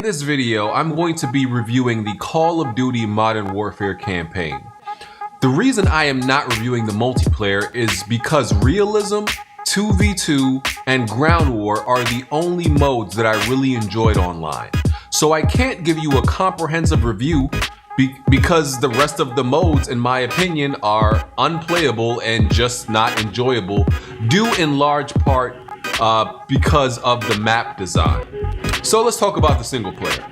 this video, I'm going to be reviewing the Call of Duty Modern Warfare campaign. The reason I am not reviewing the multiplayer is because realism, 2v2, and ground war are the only modes that I really enjoyed online. So I can't give you a comprehensive review because the rest of the modes, in my opinion, are unplayable and just not enjoyable, due in large part because of the map design. So let's talk about the single player.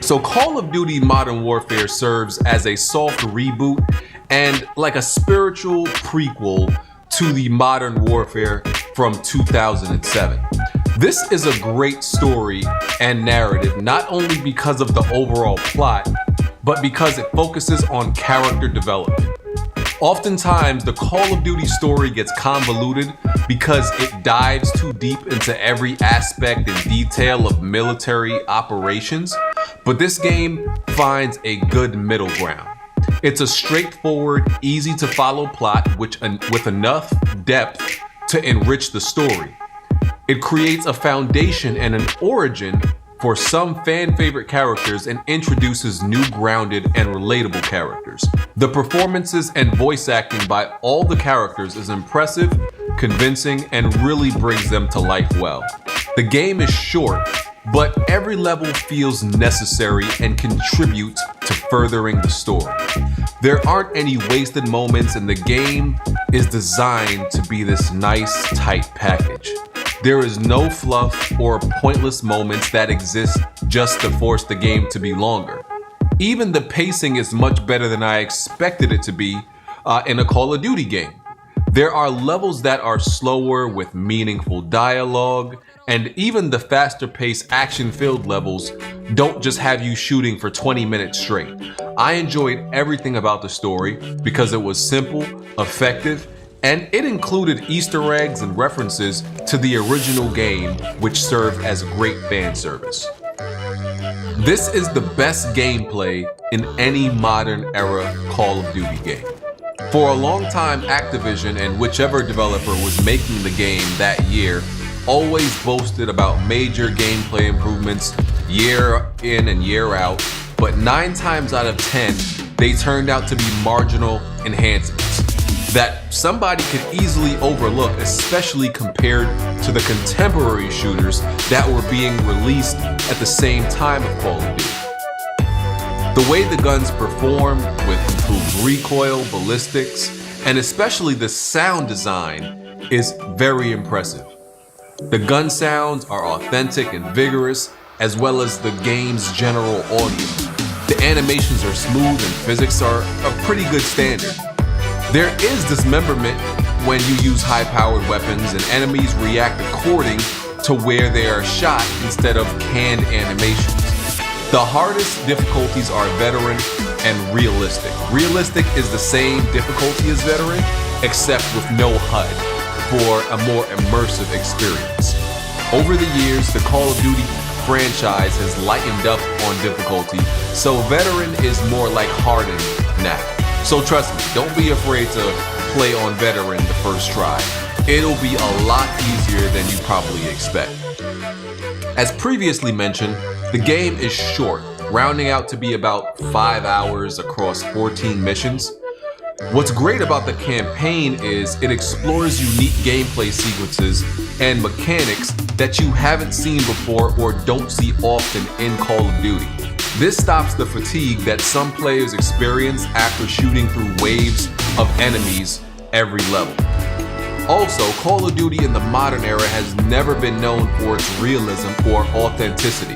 So Call of Duty Modern Warfare serves as a soft reboot and like a spiritual prequel to the Modern Warfare from 2007. This is a great story and narrative, not only because of the overall plot, but because it focuses on character development. Oftentimes, the Call of Duty story gets convoluted because it dives too deep into every aspect and detail of military operations, but this game finds a good middle ground. It's a straightforward, easy to follow plot with enough depth to enrich the story. It creates a foundation and an origin for some fan favorite characters and introduces new grounded and relatable characters. The performances and voice acting by all the characters is impressive, convincing, and really brings them to life well. The game is short, but every level feels necessary and contributes to furthering the story. There aren't any wasted moments, and the game is designed to be this nice, tight package. There is no fluff or pointless moments that exist just to force the game to be longer. Even the pacing is much better than I expected it to be in a Call of Duty game. There are levels that are slower with meaningful dialogue, and even the faster-paced action-filled levels don't just have you shooting for 20 minutes straight. I enjoyed everything about the story because it was simple, effective, and it included Easter eggs and references to the original game, which served as great fan service. This is the best gameplay in any modern era Call of Duty game. For a long time, Activision and whichever developer was making the game that year always boasted about major gameplay improvements year in and year out, but 9 times out of 10, they turned out to be marginal enhancements that somebody could easily overlook, especially compared to the contemporary shooters that were being released at the same time of Call of Duty. The way the guns perform with improved recoil, ballistics, and especially the sound design is very impressive. The gun sounds are authentic and vigorous, as well as the game's general audio. The animations are smooth and physics are a pretty good standard. There is dismemberment when you use high-powered weapons, and enemies react according to where they are shot instead of canned animations. The hardest difficulties are veteran and realistic. Realistic is the same difficulty as veteran, except with no HUD for a more immersive experience. Over the years, the Call of Duty franchise has lightened up on difficulty, so veteran is more like hardened now. So trust me, don't be afraid to play on veteran the first try. It'll be a lot easier than you probably expect. As previously mentioned, the game is short, rounding out to be about 5 hours across 14 missions. What's great about the campaign is it explores unique gameplay sequences and mechanics that you haven't seen before or don't see often in Call of Duty. This stops the fatigue that some players experience after shooting through waves of enemies every level. Also, Call of Duty in the modern era has never been known for its realism or authenticity.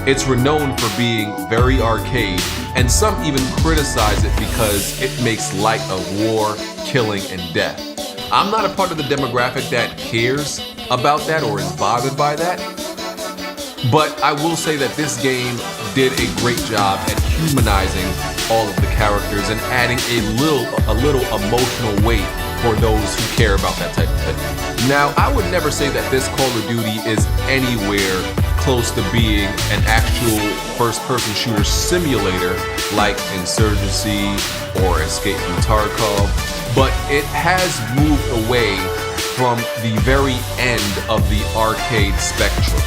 It's renowned for being very arcade, and some even criticize it because it makes light of war, killing, and death. I'm not a part of the demographic that cares about that or is bothered by that, but I will say that this game did a great job at humanizing all of the characters and adding a little emotional weight for those who care about that type of thing. Now, I would never say that this Call of Duty is anywhere close to being an actual first-person shooter simulator like Insurgency or Escape from Tarkov, but it has moved away from the very end of the arcade spectrum.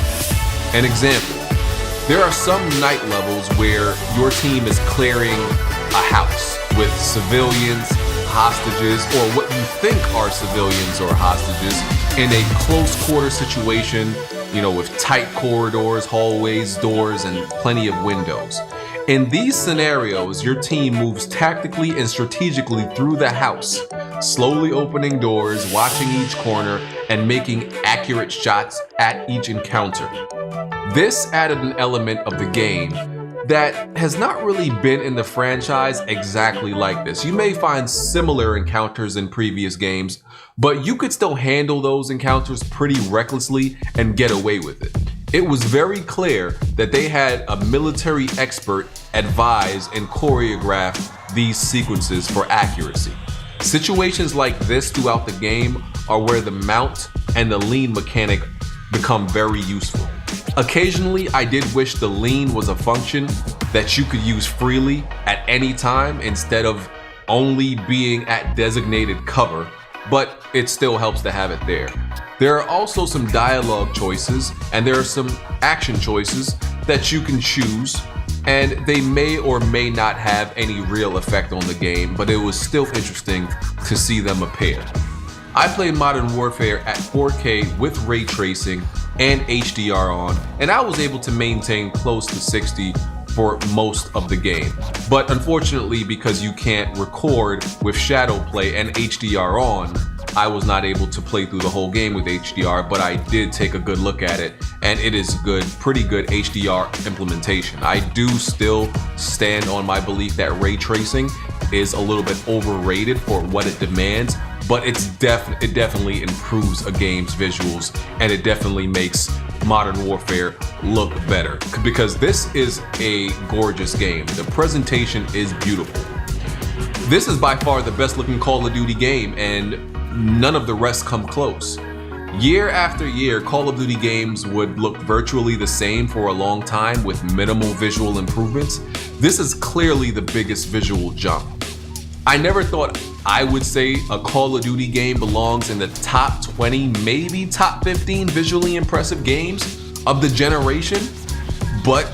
An example, There are some night levels where your team is clearing a house with civilians, hostages, or what you think are civilians or hostages in a close quarter situation, with tight corridors, hallways, doors, and plenty of windows. In these scenarios, your team moves tactically and strategically through the house, slowly opening doors, watching each corner, and making accurate shots at each encounter. This added an element of the game that has not really been in the franchise exactly like this. You may find similar encounters in previous games, but you could still handle those encounters pretty recklessly and get away with it. It was very clear that they had a military expert advise and choreograph these sequences for accuracy. Situations like this throughout the game are where the mount and the lean mechanic become very useful. Occasionally, I did wish the lean was a function that you could use freely at any time instead of only being at designated cover, but it still helps to have it there. There are also some dialogue choices and there are some action choices that you can choose, and they may or may not have any real effect on the game, but it was still interesting to see them appear. I played Modern Warfare at 4K with ray tracing and HDR on, and I was able to maintain close to 60 for most of the game. But unfortunately, because you can't record with shadow play and HDR on, I was not able to play through the whole game with HDR, but I did take a good look at it, and it is pretty good HDR implementation. I do still stand on my belief that ray tracing is a little bit overrated for what it demands, but it definitely improves a game's visuals, and it definitely makes Modern Warfare look better, because this is a gorgeous game. The presentation is beautiful. This is by far the best looking Call of Duty game, and none of the rest come close. Year after year, Call of Duty games would look virtually the same for a long time with minimal visual improvements. This is clearly the biggest visual jump. I never thought I would say a Call of Duty game belongs in the top 20, maybe top 15 visually impressive games of the generation, but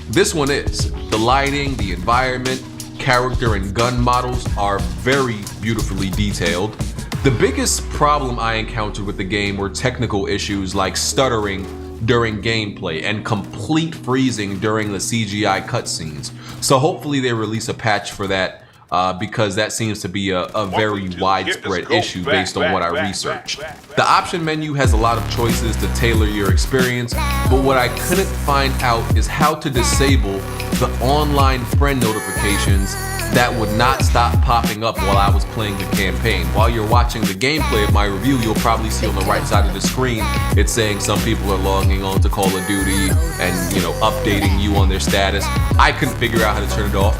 this one is. The lighting, the environment, character, and gun models are very beautifully detailed. The biggest problem I encountered with the game were technical issues like stuttering during gameplay and complete freezing during the CGI cutscenes. So hopefully they release a patch for that, because that seems to be a very widespread issue based on what I researched. The option menu has a lot of choices to tailor your experience, but what I couldn't find out is how to disable the online friend notifications that would not stop popping up while I was playing the campaign. While you're watching the gameplay of my review, you'll probably see on the right side of the screen, it's saying some people are logging on to Call of Duty and, updating you on their status. I couldn't figure out how to turn it off.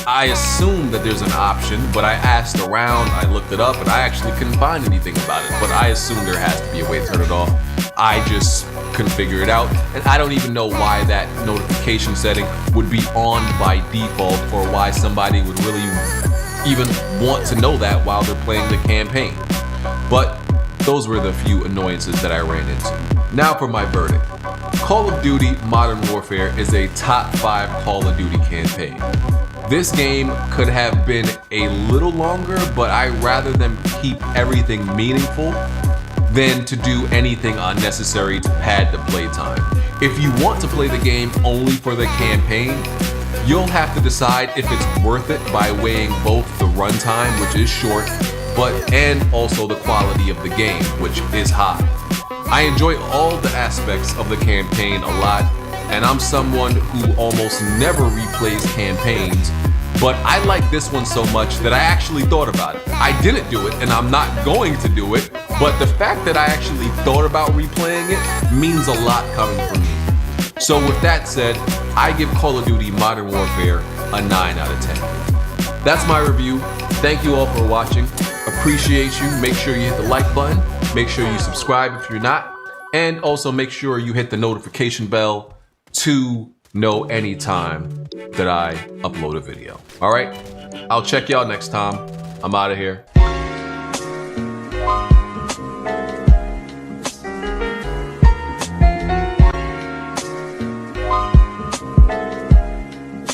I assume that there's an option, but I asked around, I looked it up, and I actually couldn't find anything about it. But I assume there has to be a way to turn it off. I just couldn't figure it out, and I don't even know why that notification setting would be on by default, or why somebody would really even want to know that while they're playing the campaign. But those were the few annoyances that I ran into. Now for my verdict. Call of Duty Modern Warfare is a top 5 Call of Duty campaign. This game could have been a little longer, but I'd rather them keep everything meaningful than to do anything unnecessary to pad the playtime. If you want to play the game only for the campaign, you'll have to decide if it's worth it by weighing both the runtime, which is short, and also the quality of the game, which is high. I enjoy all the aspects of the campaign a lot, and I'm someone who almost never replays campaigns, but I like this one so much that I actually thought about it. I didn't do it, and I'm not going to do it, but the fact that I actually thought about replaying it means a lot coming from me. So with that said, I give Call of Duty Modern Warfare a 9 out of 10. That's my review. Thank you all for watching. Appreciate you. Make sure you hit the like button. Make sure you subscribe if you're not. And also make sure you hit the notification bell to know anytime that I upload a video. All right? I'll check y'all next time. I'm out of here.